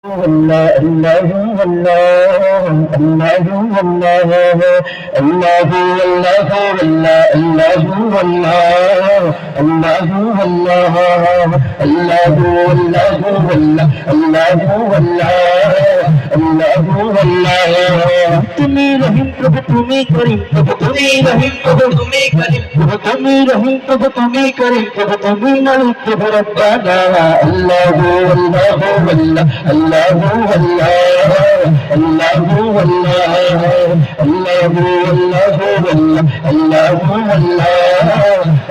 الله الله الله الله الله الله الله الله الله الله الله الله তুমি রহিম প্রভু তুমি করিম প্রভু তুমি রহিম প্রভু তুমি করিম প্রভু তুমি রহিম প্রভু তুমি করিম প্রভু তুমি মালিক প্রভু রব্বানা আল্লাহু আল্লাহু আল্লাহ আল্লাহু আল্লাহ আল্লাহু আল্লাহ আল্লাহু আল্লাহু আল্লাহু আল্লাহ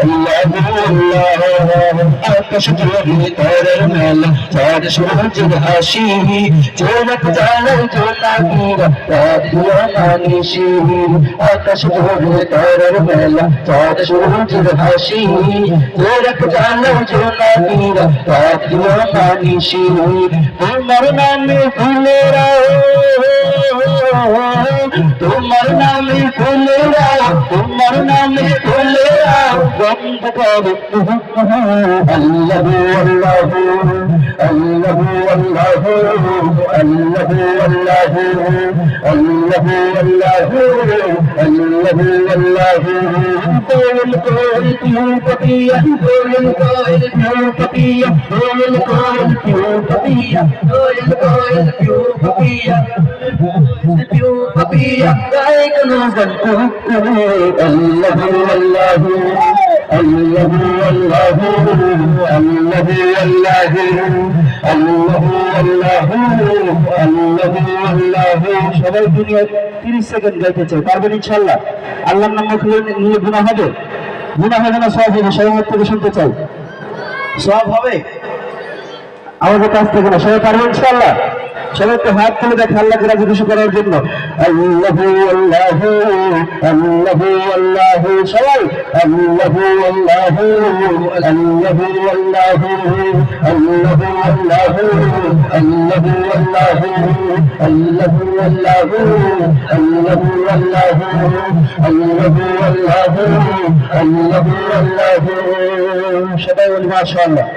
আল্লাহু আল্লাহ আকাশ জুড়ে তারার মেলা চাঁদ সূর্যের হাসি জোনাক জানাই জোনাকিরা রাত দিওয়ানিসি আকাশ জুড়ে তারার মেলা চাঁদ সূর্যের হাসি জোনাক জানাই জোনাকিরা রাত দিওয়ানিসি তোমার নামে ফুলেরা তোমার নামে ফুলেরা তোমার নামে ফুলেরা গন্ধ করে আল্লাহু আল্লাহু আল্লাহু আল্লাহু আল্লাহু আল্লাহু আল্লাহু আল্লাহু আল্লাহু আল্লাহু কোয়েল কোয়েল পিউ পপিয়া কোয়েল কোয়েল পিউ পপিয়া কোয়েল কোয়েল পিউ পপিয়া কোয়েল কোয়েল পিউ পপিয়া পিউ পপিয়া গায়ে কোন গল্প আল্লাহু আল্লাহু আল্লাহু আল্লাহু আল্লাহু আল্লাহু আল্লাহু আল্লাহু আল্লাহু আল্লাহু সবাই দুনিয়া 30 সেকেন্ড গাইতে চাই পারবেন ইনশাআল্লাহ আল্লাহর নাম মুখে নিলে গুনাহ হবে না সওয়াব হবে সবাই মুখ থেকে শুনতে চাই সওয়াব হবে আমাদের কাছ থেকে না সবাই পারবেন ইনশাআল্লাহ সবাই তো হাত তুলে দেখে আল্লাহকে রাজি খুশি করার জন্য আল্লাহু আল্লাহু আল্লাহু আল্লাহু সবাই আল্লাহু আল্লাহু আল্লাহু আল্লাহু আল্লাহু আল্লাহু আল্লাহু আল্লাহু আল্লাহু আল্লাহু আল্লাহু আল্লাহু আল্লাহু আল্লাহু আল্লাহু আল্লাহু সবাই বলি মাশাআল্লাহ।